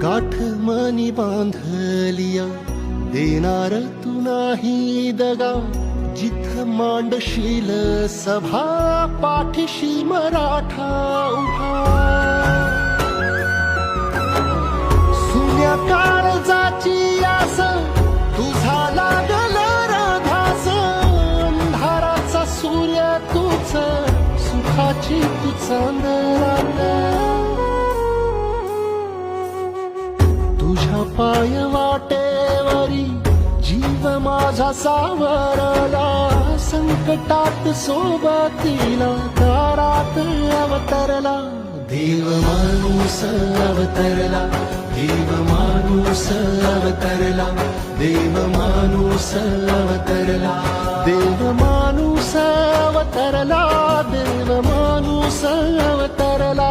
गाठ मनी बांधलिया देणार तू नाही दगा, जिथ मांडशील सभा पाठीशी मराठा उभा. सुन्या काळजाची आस तुझा लागल रधास, अंधाराचा सूर्य तूच सुखाची तू चांदरात. तुझ्या पाय वाटेवरी जीव माझा सावरला, संकटात सोबतीला दारात अवतरला. देव माणूस अवतरला, देव माणूस अवतरला, देव माणूस अवतरला, देव माणूस अवतरला, देव माणूस अवतरला.